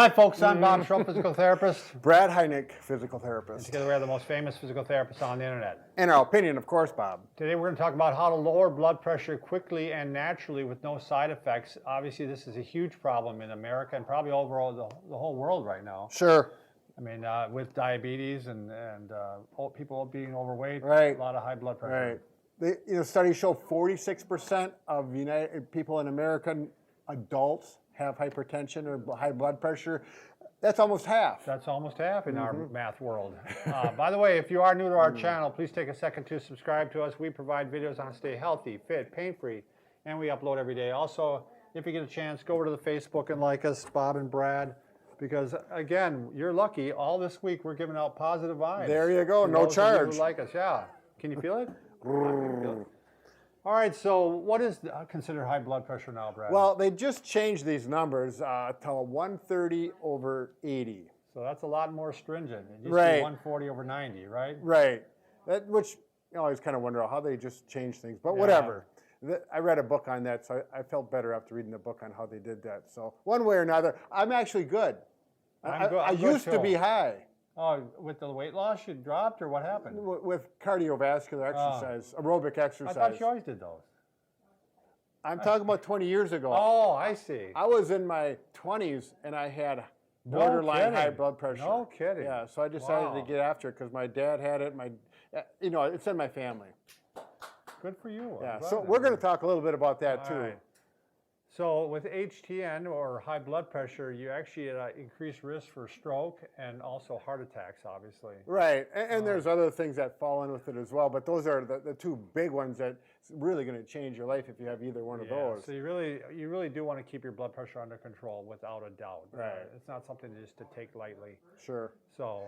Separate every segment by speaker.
Speaker 1: Hi, folks. I'm Bob Schrupp, physical therapist.
Speaker 2: Brad Heineck, physical
Speaker 1: And
Speaker 2: therapist.
Speaker 1: together we are the most famous physical therapists on the internet.
Speaker 2: In our opinion, of course, Bob.
Speaker 1: Today we're going to talk about how to lower blood pressure quickly and naturally with no side effects. Obviously, this is a huge problem in America and probably overall the whole world right now.
Speaker 2: Sure.
Speaker 1: I mean, with diabetes and people being overweight,
Speaker 2: Right.
Speaker 1: A lot of high blood pressure.
Speaker 2: Right. Studies show 46% of people in America, adults, have hypertension or high blood pressure. That's almost half.
Speaker 1: That's almost half in our math world. By the way, if you are new to our channel, please take a second to subscribe to us. We provide videos on how to stay healthy, fit, pain-free, and we upload every day. Also, if you get a chance, go over to the Facebook and like us, Bob and Brad, because again, you're lucky. All this week we're giving out positive vibes.
Speaker 2: There you go, no
Speaker 1: those of you
Speaker 2: charge.
Speaker 1: who like us, yeah. Can you feel it? All right, so what is considered high blood pressure now, Brad?
Speaker 2: Well, they just changed these numbers to 130/80.
Speaker 1: So that's a lot more stringent. It used to
Speaker 2: Right.
Speaker 1: be 140/90, right?
Speaker 2: Right. Which I always kind of wonder how they just change things, but
Speaker 1: Yeah.
Speaker 2: whatever. I read a book on that, so I felt better after reading the book on how they did that. So one way or another, I'm actually good. I used to be high.
Speaker 1: Oh, with the weight loss you dropped, or what happened?
Speaker 2: With cardiovascular exercise, aerobic exercise.
Speaker 1: I thought you always did those.
Speaker 2: I'm talking about 20 years ago.
Speaker 1: Oh, I see.
Speaker 2: I was in my 20s and I had borderline high blood pressure.
Speaker 1: No kidding.
Speaker 2: Yeah, so I decided to get after it because my dad had it. It's in my family.
Speaker 1: Good for you.
Speaker 2: Yeah, so we're going to talk a little bit about that too.
Speaker 1: Right. So with HTN or high blood pressure, you actually increase risk for stroke and also heart attacks, obviously.
Speaker 2: Right, and there's other things that fall in with it as well, but those are the two big ones that's really going to change your life if you have either one of those.
Speaker 1: So you really do want to keep your blood pressure under control without a doubt.
Speaker 2: Right.
Speaker 1: It's not something just to take lightly.
Speaker 2: Sure.
Speaker 1: So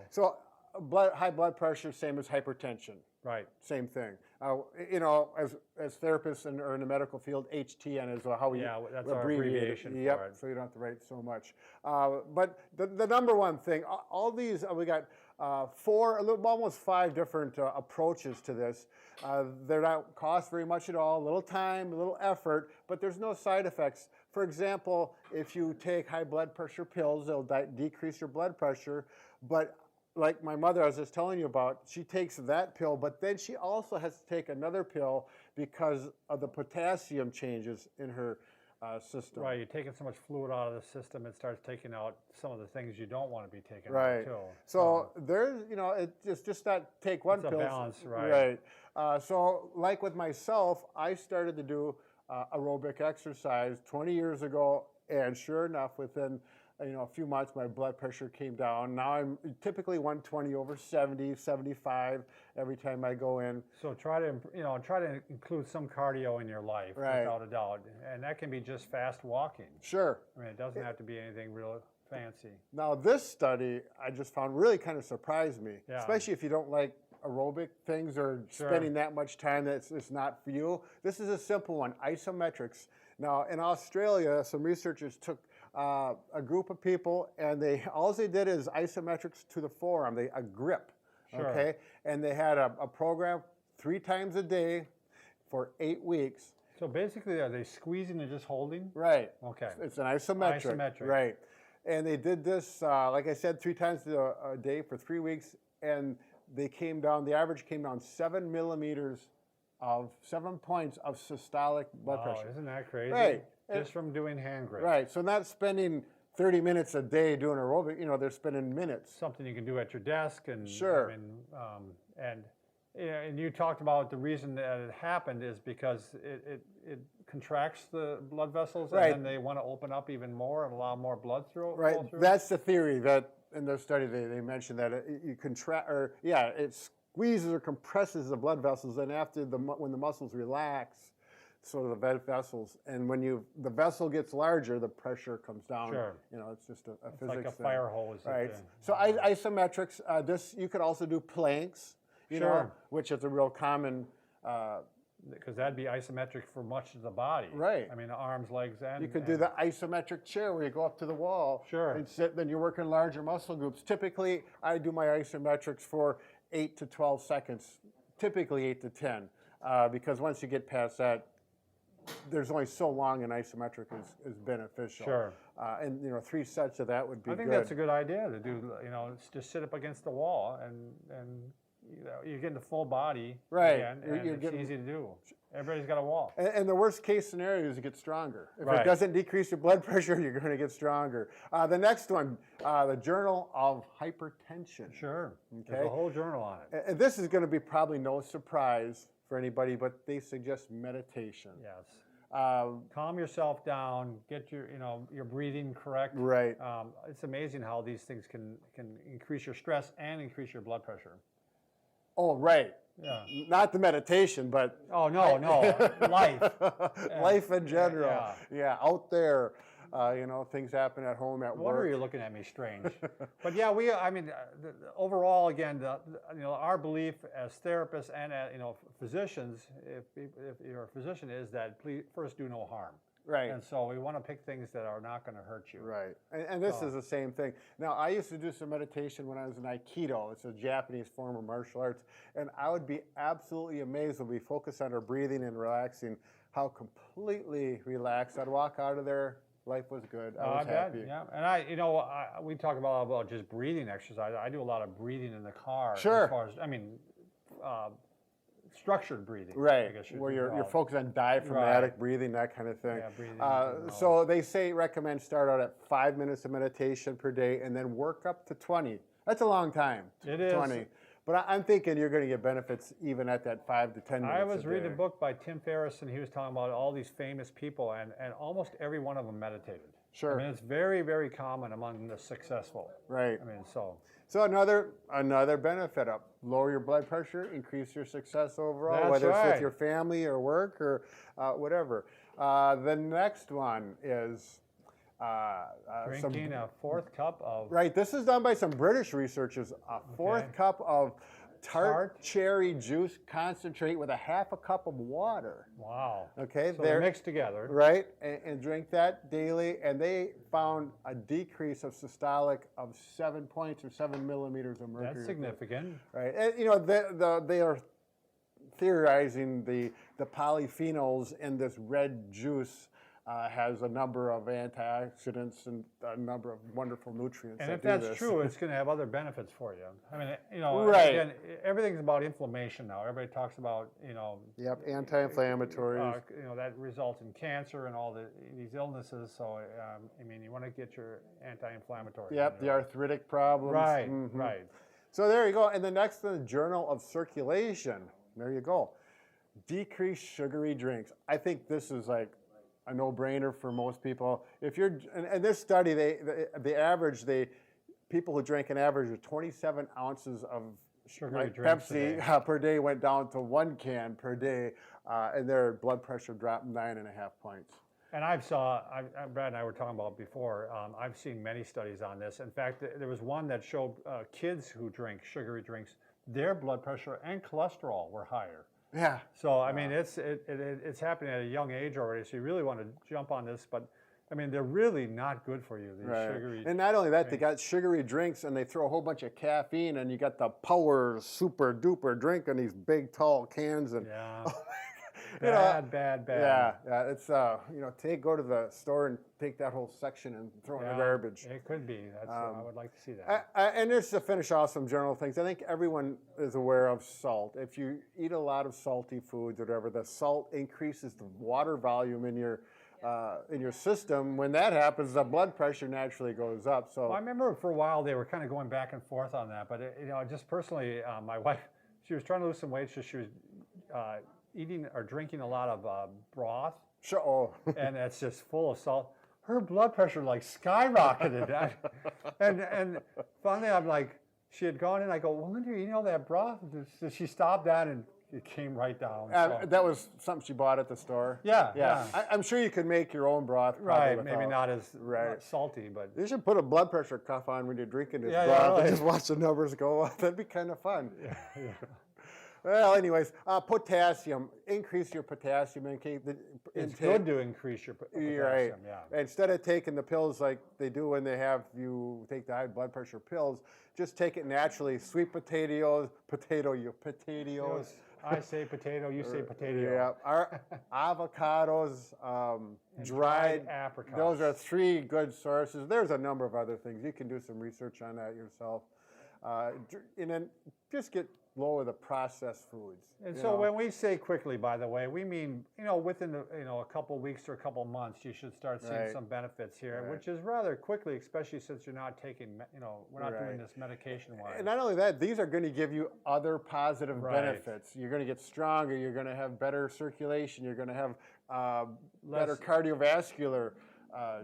Speaker 2: high blood pressure, same as hypertension.
Speaker 1: Right.
Speaker 2: Same thing. As therapists or in the medical field, HTN is how we
Speaker 1: that's our abbreviation
Speaker 2: Yep.
Speaker 1: for it.
Speaker 2: So you don't have to write so much. But the number one thing, all these we got almost 5 different approaches to this. They don't cost very much at all. A little time, a little effort, but there's no side effects. For example, if you take high blood pressure pills, they'll decrease your blood pressure, but like my mother I was just telling you about, she takes that pill, but then she also has to take another pill because of the potassium changes in her system.
Speaker 1: Right, you're taking so much fluid out of the system, it starts taking out some of the things you don't want to be taking
Speaker 2: Right.
Speaker 1: out too.
Speaker 2: So there's, it's just not take one
Speaker 1: It's a
Speaker 2: pill.
Speaker 1: balance, right.
Speaker 2: So like with myself, I started to do aerobic exercise 20 years ago, and sure enough, within a few months, my blood pressure came down. Now I'm typically 120/70, 75 every time I go in.
Speaker 1: So try to include some cardio in your life, without a doubt, and that can be just fast walking.
Speaker 2: Sure.
Speaker 1: I mean, it doesn't have to be anything real fancy.
Speaker 2: Now this study I just found really kind of surprised me, especially if you don't like aerobic things or spending that much time it's not for you. This is a simple one, isometrics. Now in Australia, some researchers took a group of people, and all they did is isometrics to the forearm, a grip, okay? And they had a program 3 times a day for 8 weeks.
Speaker 1: So basically, are they squeezing and just holding?
Speaker 2: Right.
Speaker 1: Okay.
Speaker 2: It's an isometric. Right. And they did this, like I said, 3 times a day for 3 weeks, and the average came down 7 points of systolic blood pressure.
Speaker 1: Isn't that crazy?
Speaker 2: Right.
Speaker 1: Just from doing hand grip.
Speaker 2: Right, so not spending 30 minutes a day doing aerobic, they're spending minutes.
Speaker 1: Something you can do at your desk. And
Speaker 2: sure.
Speaker 1: And you talked about the reason that it happened is because it contracts the blood vessels, and then they want to open up even more and allow more blood flow through.
Speaker 2: Right, that's the theory that in their study they mentioned that it squeezes or compresses the blood vessels, and after when the muscles relax, so the blood vessels, and when the vessel gets larger, the pressure comes down.
Speaker 1: Sure.
Speaker 2: It's just a physics
Speaker 1: like a
Speaker 2: thing.
Speaker 1: fire hose.
Speaker 2: Right. So isometrics. You could also do planks. Which is a real common. Because
Speaker 1: that'd be isometric for much of the body.
Speaker 2: Right.
Speaker 1: I mean, the arms, legs, and
Speaker 2: you could do the isometric chair where you go up to the wall.
Speaker 1: Sure.
Speaker 2: And sit. Then you're working larger muscle groups. Typically, I do my isometrics for 8 to 12 seconds. Typically 8 to 10, because once you get past that, there's only so long an isometric is beneficial.
Speaker 1: Sure.
Speaker 2: And 3 sets of that would be
Speaker 1: I think
Speaker 2: good.
Speaker 1: that's a good idea to do. Just sit up against the wall and you're getting the full body.
Speaker 2: Right.
Speaker 1: Again, and it's easy to do. Everybody's got a wall.
Speaker 2: And the worst case scenario is you get stronger. If
Speaker 1: Right.
Speaker 2: it doesn't decrease your blood pressure, you're going to get stronger. The next one, the Journal of Hypertension.
Speaker 1: Sure.
Speaker 2: Okay.
Speaker 1: There's a whole journal on it.
Speaker 2: And this is going to be probably no surprise for anybody, but they suggest meditation.
Speaker 1: Yes.
Speaker 2: Um,
Speaker 1: Calm yourself down. Get your breathing correct.
Speaker 2: Right.
Speaker 1: It's amazing how these things can increase your stress and increase your blood pressure.
Speaker 2: Oh, right.
Speaker 1: Yeah.
Speaker 2: Not the meditation, but
Speaker 1: Oh no, life.
Speaker 2: life in general.
Speaker 1: Yeah.
Speaker 2: Yeah, out there, things happen at home, at
Speaker 1: No wonder
Speaker 2: work.
Speaker 1: you're looking at me strange. But yeah, overall, again, our belief as therapists and physicians, if you're a physician, is that please first do no harm.
Speaker 2: Right.
Speaker 1: And so we want to pick things that are not going to hurt you.
Speaker 2: Right. And this is the same thing. Now, I used to do some meditation when I was in Aikido. It's a Japanese form of martial arts. And I would be absolutely amazed when we focus on our breathing and relaxing, how completely relaxed I'd walk out of there. Life was good. I was happy.
Speaker 1: Yeah. And we talk about just breathing exercise. I do a lot of breathing in the car.
Speaker 2: Sure.
Speaker 1: As far as, structured breathing. I
Speaker 2: Right,
Speaker 1: guess
Speaker 2: where
Speaker 1: you'd
Speaker 2: you're
Speaker 1: call it.
Speaker 2: focused on diaphragmatic
Speaker 1: Right.
Speaker 2: breathing, that kind of thing.
Speaker 1: Yeah, breathing,
Speaker 2: So they recommend start out at 5 minutes of meditation per day and then work up to 20. That's a long time.
Speaker 1: It is.
Speaker 2: 20. But I'm thinking you're going to get benefits even at that 5 to 10 minutes.
Speaker 1: I was
Speaker 2: a
Speaker 1: reading a
Speaker 2: day.
Speaker 1: book by Tim Ferriss, and he was talking about all these famous people, and almost every one of them meditated.
Speaker 2: Sure.
Speaker 1: I mean, it's very, very common among the successful.
Speaker 2: Right.
Speaker 1: I mean, so.
Speaker 2: So another benefit up. Lower your blood pressure, increase your success overall,
Speaker 1: That's
Speaker 2: whether it's
Speaker 1: right.
Speaker 2: with your family or work or whatever. The next one is
Speaker 1: Drinking a fourth cup of
Speaker 2: Right, this is done by some British researchers. A fourth cup of tart cherry juice concentrate with a half a cup of water.
Speaker 1: wow.
Speaker 2: Okay,
Speaker 1: So they're mixed together.
Speaker 2: right, and drink that daily. And they found a decrease of systolic of 7 points or 7 millimeters of mercury.
Speaker 1: That's significant.
Speaker 2: Right, and they are theorizing the polyphenols in this red juice has a number of antioxidants and a number of wonderful nutrients.
Speaker 1: And
Speaker 2: that
Speaker 1: if
Speaker 2: do
Speaker 1: that's
Speaker 2: this.
Speaker 1: true, it's going to have other benefits for you. I mean,
Speaker 2: Right.
Speaker 1: again, everything's about inflammation now. Everybody talks about,
Speaker 2: Yep, anti-inflammatories.
Speaker 1: that results in cancer and all these illnesses. So, you want to get your anti-inflammatory.
Speaker 2: Yep, the arthritic problems.
Speaker 1: Right,
Speaker 2: Mhm.
Speaker 1: right.
Speaker 2: So there you go. And the next one, the Journal of Circulation. There you go. Decrease sugary drinks. I think this is like a no-brainer for most people. If you're, and this study, people who drank an average of 27 ounces of
Speaker 1: Sugary
Speaker 2: like
Speaker 1: drinks a
Speaker 2: Pepsi
Speaker 1: day.
Speaker 2: per day went down to 1 can per day, and their blood pressure dropped 9.5 points.
Speaker 1: And Brad and I were talking about before, I've seen many studies on this. In fact, there was one that showed kids who drink sugary drinks, their blood pressure and cholesterol were higher.
Speaker 2: Yeah.
Speaker 1: So, I mean, it's happening at a young age already, so you really want to jump on this. But, I mean, they're really not good for you, these sugary
Speaker 2: And not only that, they got sugary drinks and they throw a whole bunch of caffeine and you got the power super duper drink in these big tall cans. And
Speaker 1: Yeah. Bad.
Speaker 2: Yeah, it's go to the store and take that whole section and throw it in the garbage.
Speaker 1: It could be. I would like to see that.
Speaker 2: And just to finish off some general things, I think everyone is aware of salt. If you eat a lot of salty foods or whatever, the salt increases the water volume in your system. When that happens, the blood pressure naturally goes up. So
Speaker 1: Well, I remember for a while they were kind of going back and forth on that, but just personally, my wife, she was trying to lose some weight, so she was eating or drinking a lot of broth,
Speaker 2: sure. Oh.
Speaker 1: and it's just full of salt. Her blood pressure like skyrocketed, and finally I'm like, she had gone in. I go, well, Linda, you're eating all that broth. So she stopped down and it came right down. So.
Speaker 2: That was something she bought at the store.
Speaker 1: Yeah.
Speaker 2: I'm sure you could make your own broth.
Speaker 1: Right, maybe not as
Speaker 2: Right.
Speaker 1: salty, but
Speaker 2: You should put a blood pressure cuff on when you're drinking this
Speaker 1: Yeah,
Speaker 2: broth
Speaker 1: right.
Speaker 2: and just watch the numbers go up. That'd be kind of fun.
Speaker 1: yeah.
Speaker 2: Well, anyways, potassium. Increase your potassium intake.
Speaker 1: it's
Speaker 2: intake.
Speaker 1: good to increase your
Speaker 2: You're right.
Speaker 1: potassium. Yeah.
Speaker 2: Instead of taking the pills like they do when they have you take the high blood pressure pills, just take it naturally. Sweet potatoes.
Speaker 1: I say potato, you say potato.
Speaker 2: Yeah, our avocados,
Speaker 1: And
Speaker 2: dried
Speaker 1: apricots.
Speaker 2: Those are 3 good sources. There's a number of other things. You can do some research on that yourself. And then just get lower the processed foods.
Speaker 1: And so when we say quickly, by the way, we mean, within a couple weeks or a couple months, you should start seeing some benefits here, which is rather quickly, especially since you're not taking, we're not doing this medication-wise.
Speaker 2: And not only that, these are going to give you other positive benefits. You're going to get stronger. You're going to have better circulation. You're going to have better cardiovascular.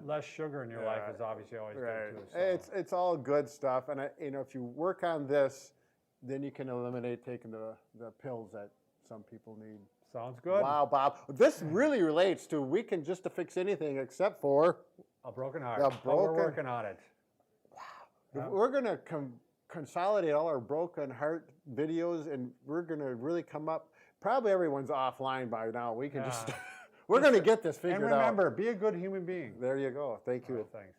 Speaker 1: Less sugar in your life is obviously always good too. So.
Speaker 2: It's all good stuff, and if you work on this, then you can eliminate taking the pills that some people need.
Speaker 1: Sounds good.
Speaker 2: Wow, Bob. This really relates to we can just to fix anything except for
Speaker 1: a broken heart. We're working on it.
Speaker 2: Wow. We're going to consolidate all our broken heart videos, and we're going to really come up. Probably everyone's offline by now. We can just. We're going to get this figured out.
Speaker 1: And remember, be a good human being.
Speaker 2: There you go. Thank you.
Speaker 1: Thanks.